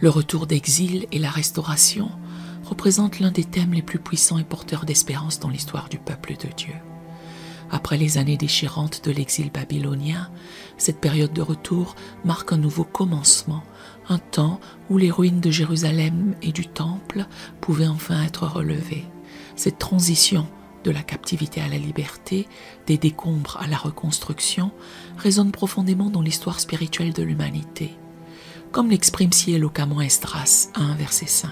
Le retour d'exil et la restauration représentent l'un des thèmes les plus puissants et porteurs d'espérance dans l'histoire du peuple de Dieu. Après les années déchirantes de l'exil babylonien, cette période de retour marque un nouveau commencement, un temps où les ruines de Jérusalem et du Temple pouvaient enfin être relevées. Cette transition de la captivité à la liberté, des décombres à la reconstruction, résonne profondément dans l'histoire spirituelle de l'humanité. Comme l'exprime si éloquemment Esdras 1, verset 5.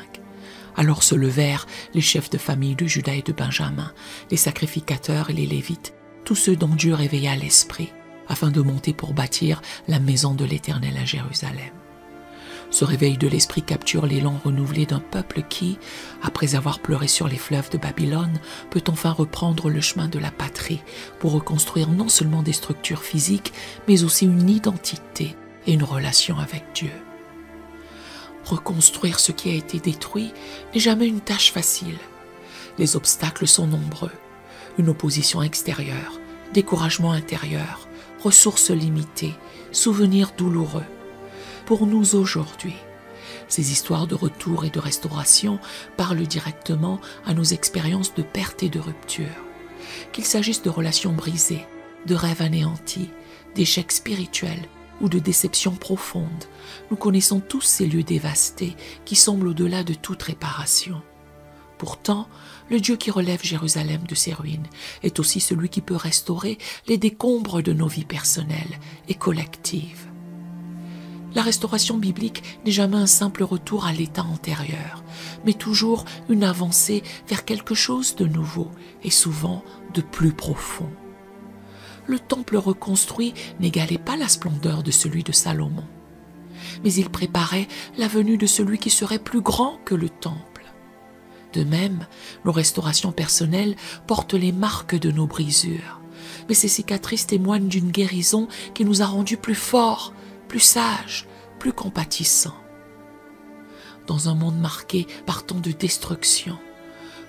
Alors se levèrent les chefs de famille de Juda et de Benjamin, les sacrificateurs et les Lévites, tous ceux dont Dieu réveilla l'esprit, afin de monter pour bâtir la maison de l'Éternel à Jérusalem. Ce réveil de l'esprit capture l'élan renouvelé d'un peuple qui, après avoir pleuré sur les fleuves de Babylone, peut enfin reprendre le chemin de la patrie pour reconstruire non seulement des structures physiques, mais aussi une identité et une relation avec Dieu. Reconstruire ce qui a été détruit n'est jamais une tâche facile. Les obstacles sont nombreux. Une opposition extérieure, découragement intérieur, ressources limitées, souvenirs douloureux. Pour nous aujourd'hui, ces histoires de retour et de restauration parlent directement à nos expériences de perte et de rupture. Qu'il s'agisse de relations brisées, de rêves anéantis, d'échecs spirituels ou de déceptions profondes, nous connaissons tous ces lieux dévastés qui semblent au-delà de toute réparation. Pourtant, le Dieu qui relève Jérusalem de ses ruines est aussi celui qui peut restaurer les décombres de nos vies personnelles et collectives. La restauration biblique n'est jamais un simple retour à l'état antérieur, mais toujours une avancée vers quelque chose de nouveau et souvent de plus profond. Le temple reconstruit n'égalait pas la splendeur de celui de Salomon, mais il préparait la venue de celui qui serait plus grand que le temple. De même, nos restaurations personnelles portent les marques de nos brisures, mais ces cicatrices témoignent d'une guérison qui nous a rendus plus forts, plus sages, plus compatissants. Dans un monde marqué par tant de destruction,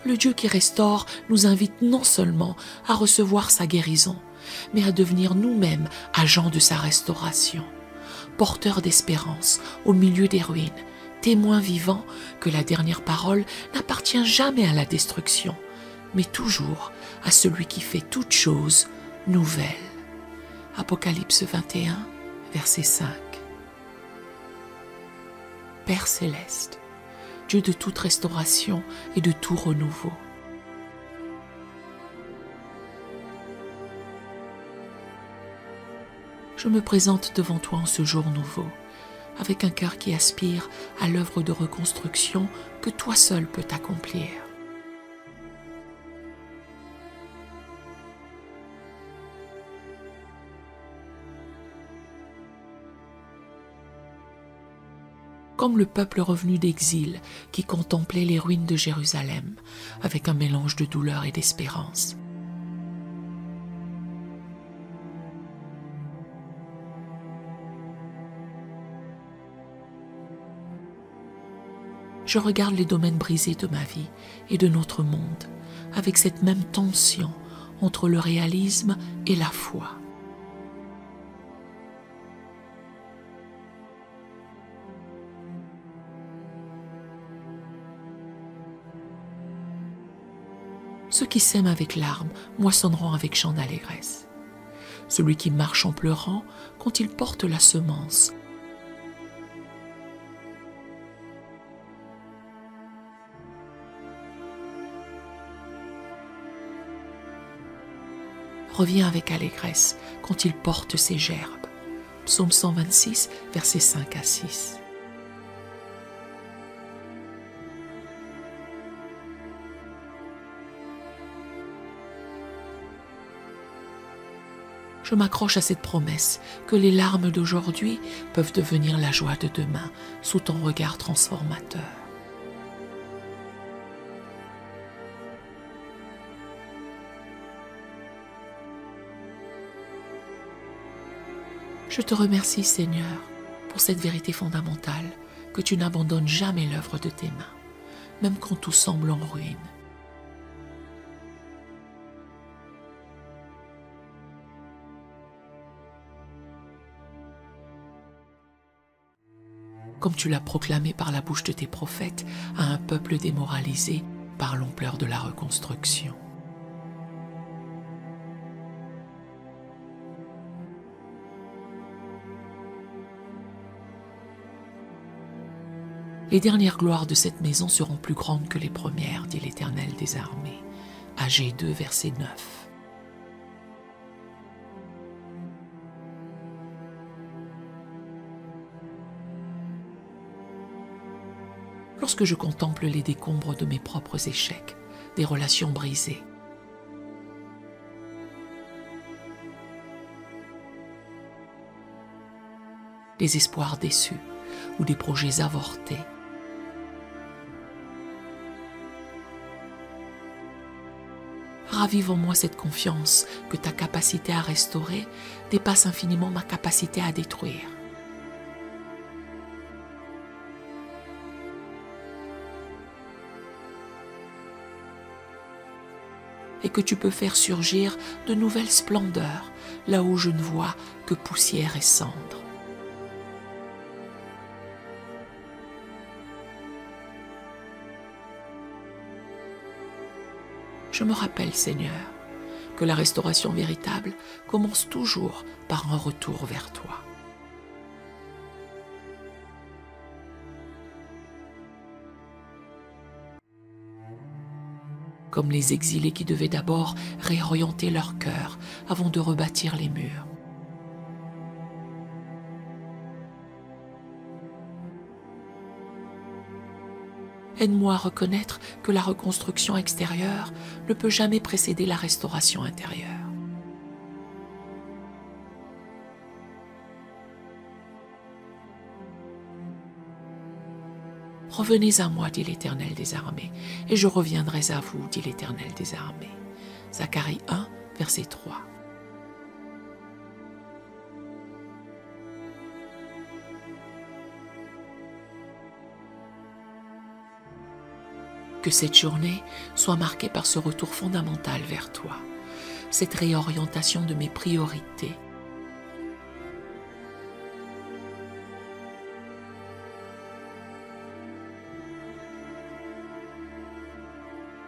le Dieu qui restaure nous invite non seulement à recevoir sa guérison, mais à devenir nous-mêmes agents de sa restauration, porteurs d'espérance au milieu des ruines, témoins vivants que la dernière parole n'appartient jamais à la destruction, mais toujours à celui qui fait toutes choses nouvelles. Apocalypse 21, verset 5. Père céleste, Dieu de toute restauration et de tout renouveau, je me présente devant toi en ce jour nouveau, avec un cœur qui aspire à l'œuvre de reconstruction que toi seul peux accomplir. Comme le peuple revenu d'exil qui contemplait les ruines de Jérusalem avec un mélange de douleur et d'espérance. Je regarde les domaines brisés de ma vie et de notre monde avec cette même tension entre le réalisme et la foi. Ceux qui sèment avec larmes moissonneront avec chant d'allégresse. Celui qui marche en pleurant quand il porte la semence revient avec allégresse quand il porte ses gerbes. Psaume 126, versets 5 à 6. Je m'accroche à cette promesse que les larmes d'aujourd'hui peuvent devenir la joie de demain sous ton regard transformateur. Je te remercie, Seigneur, pour cette vérité fondamentale que tu n'abandonnes jamais l'œuvre de tes mains, même quand tout semble en ruine. comme tu l'as proclamé par la bouche de tes prophètes à un peuple démoralisé par l'ampleur de la reconstruction. Les dernières gloires de cette maison seront plus grandes que les premières, dit l'Éternel des armées. Agée 2, verset 9. Lorsque je contemple les décombres de mes propres échecs, des relations brisées, des espoirs déçus ou des projets avortés, ravive en moi cette confiance que ta capacité à restaurer dépasse infiniment ma capacité à détruire. Et que tu peux faire surgir de nouvelles splendeurs là où je ne vois que poussière et cendres. Je me rappelle, Seigneur, que la restauration véritable commence toujours par un retour vers toi. Comme les exilés qui devaient d'abord réorienter leur cœur avant de rebâtir les murs. Aide-moi à reconnaître que la reconstruction extérieure ne peut jamais précéder la restauration intérieure. Revenez à moi, dit l'Éternel des armées, et je reviendrai à vous, dit l'Éternel des armées. Zacharie 1, verset 3. Que cette journée soit marquée par ce retour fondamental vers toi, cette réorientation de mes priorités,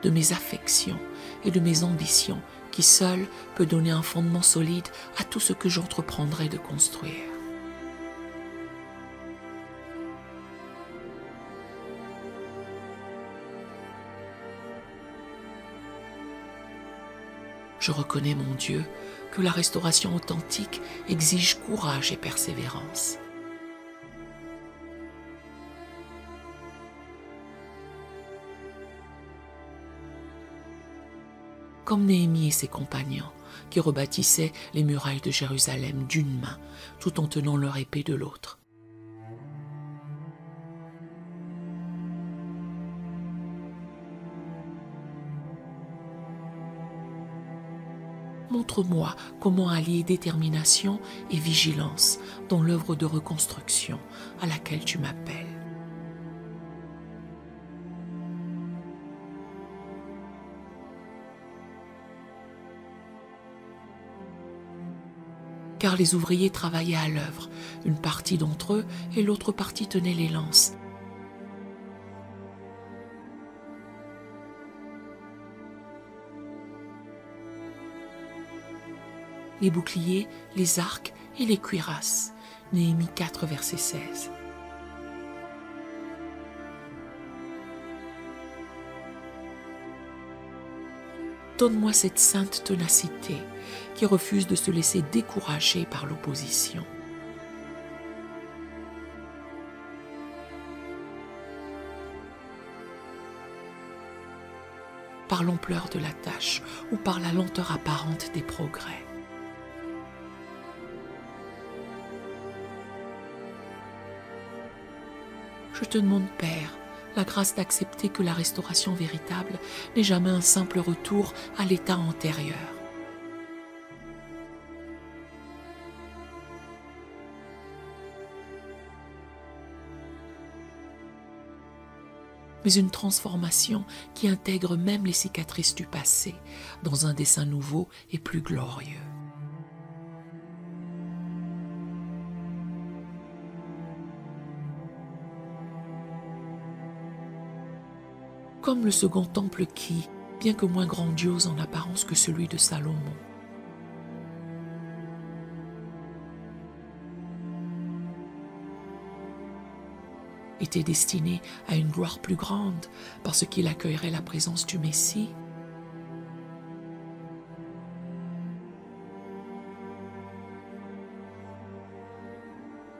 de mes affections et de mes ambitions qui seul peut donner un fondement solide à tout ce que j'entreprendrai de construire. Je reconnais, mon Dieu, que la restauration authentique exige courage et persévérance. Comme Néhémie et ses compagnons, qui rebâtissaient les murailles de Jérusalem d'une main, tout en tenant leur épée de l'autre. Montre-moi comment allier détermination et vigilance dans l'œuvre de reconstruction à laquelle tu m'appelles. Car les ouvriers travaillaient à l'œuvre, une partie d'entre eux et l'autre partie tenait les lances. Les boucliers, les arcs et les cuirasses. Néhémie 4, verset 16. Donne-moi cette sainte ténacité qui refuse de se laisser décourager par l'opposition. Par l'ampleur de la tâche ou par la lenteur apparente des progrès. Je te demande, Père, la grâce d'accepter que la restauration véritable n'est jamais un simple retour à l'état antérieur. Mais une transformation qui intègre même les cicatrices du passé dans un dessin nouveau et plus glorieux. comme le second temple qui, bien que moins grandiose en apparence que celui de Salomon, était destiné à une gloire plus grande parce qu'il accueillerait la présence du Messie.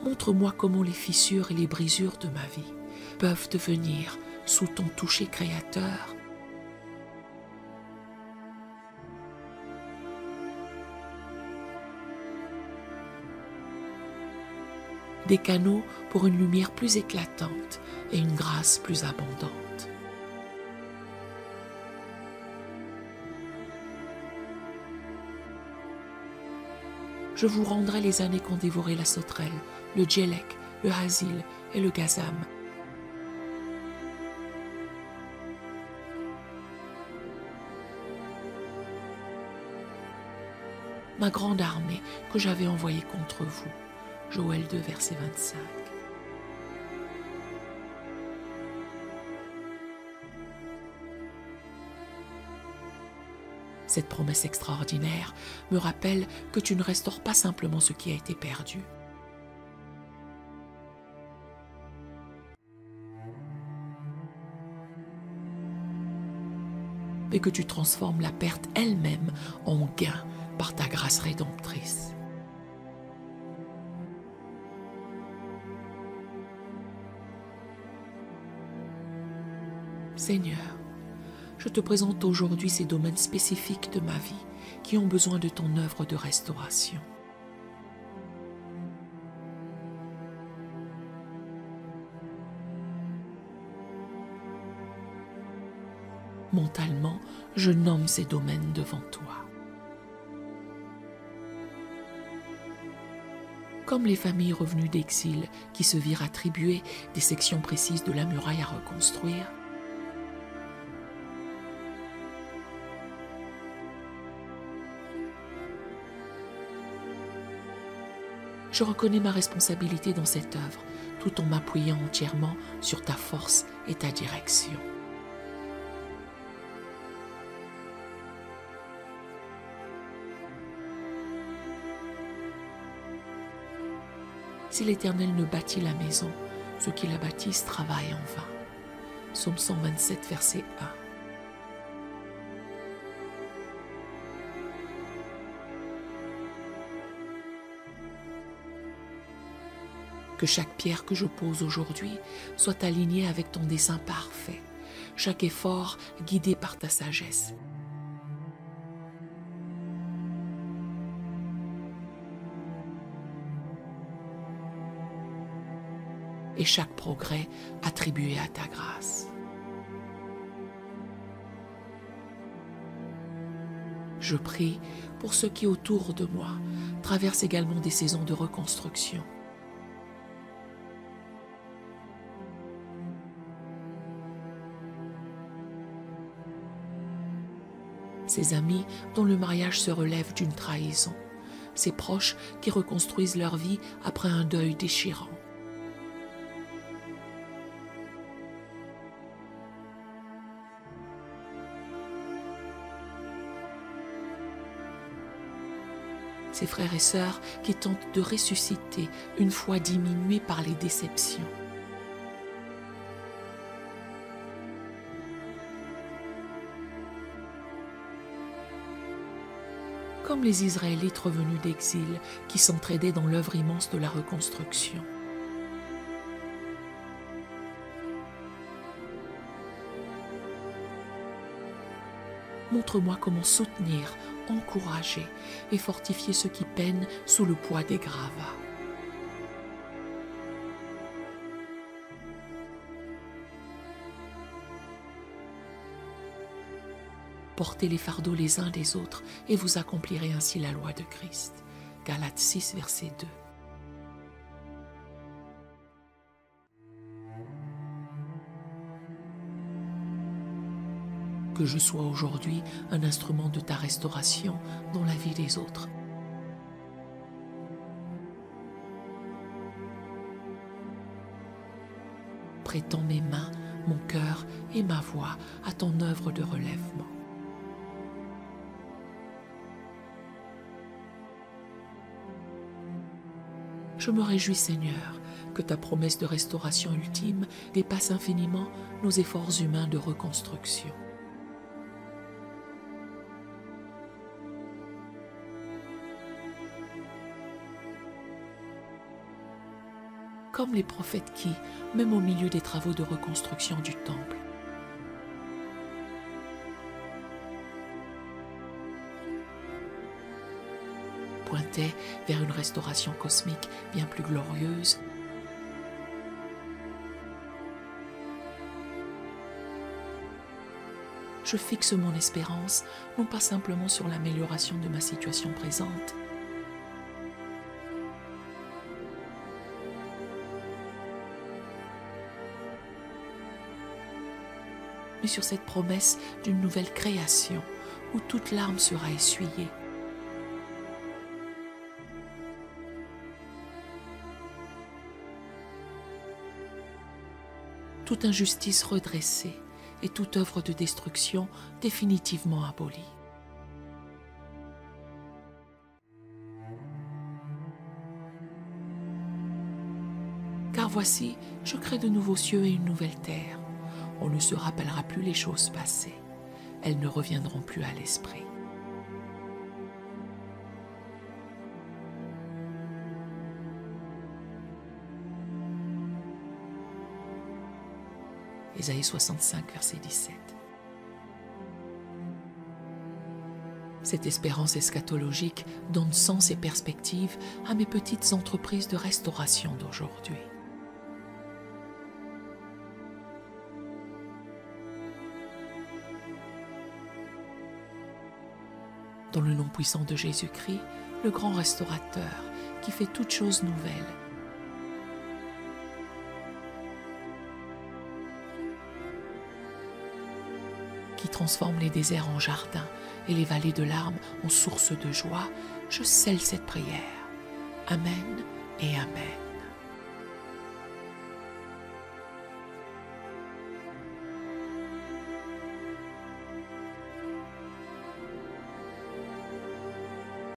Montre-moi comment les fissures et les brisures de ma vie peuvent devenir, sous ton toucher créateur, des canaux pour une lumière plus éclatante et une grâce plus abondante. Je vous rendrai les années qu'ont dévoré la sauterelle, le djellek, le hasil et le gazam. Ma grande armée que j'avais envoyée contre vous. Joël 2, verset 25. Cette promesse extraordinaire me rappelle que tu ne restaures pas simplement ce qui a été perdu. Mais que tu transformes la perte elle-même en gain par ta grâce rédemptrice. Seigneur, je te présente aujourd'hui ces domaines spécifiques de ma vie qui ont besoin de ton œuvre de restauration. Mentalement, je nomme ces domaines devant toi. Comme les familles revenues d'exil qui se virent attribuer des sections précises de la muraille à reconstruire, je reconnais ma responsabilité dans cette œuvre, tout en m'appuyant entièrement sur ta force et ta direction. Si l'Éternel ne bâtit la maison, ceux qui la bâtissent travaillent en vain. Psaume 127, verset 1. Que chaque pierre que je pose aujourd'hui soit alignée avec ton dessein parfait, chaque effort guidé par ta sagesse. Et chaque progrès attribué à ta grâce. Je prie pour ceux qui autour de moi traversent également des saisons de reconstruction. Ces amis dont le mariage se relève d'une trahison, ces proches qui reconstruisent leur vie après un deuil déchirant. Ces frères et sœurs qui tentent de ressusciter une foi diminuée par les déceptions. Comme les Israélites revenus d'exil qui s'entraidaient dans l'œuvre immense de la reconstruction. Montre-moi comment soutenir, encourager et fortifier ceux qui peinent sous le poids des gravats. Portez les fardeaux les uns des autres et vous accomplirez ainsi la loi de Christ. Galates 6, verset 2. Que je sois aujourd'hui un instrument de ta restauration dans la vie des autres. Prêtant mes mains mon cœur et ma voix à ton œuvre de relèvement. Je me réjouis, Seigneur, que ta promesse de restauration ultime dépasse infiniment nos efforts humains de reconstruction. Comme les prophètes qui, même au milieu des travaux de reconstruction du temple, pointaient vers une restauration cosmique bien plus glorieuse, je fixe mon espérance non pas simplement sur l'amélioration de ma situation présente, mais sur cette promesse d'une nouvelle création où toute larme sera essuyée, toute injustice redressée et toute œuvre de destruction définitivement abolie. Car voici, je crée de nouveaux cieux et une nouvelle terre. On ne se rappellera plus les choses passées. Elles ne reviendront plus à l'esprit. Ésaïe 65, verset 17. Cette espérance eschatologique donne sens et perspective à mes petites entreprises de restauration d'aujourd'hui. Dans le nom puissant de Jésus-Christ, le grand restaurateur qui fait toutes choses nouvelles, qui transforme les déserts en jardins et les vallées de larmes en sources de joie, je scelle cette prière. Amen et Amen.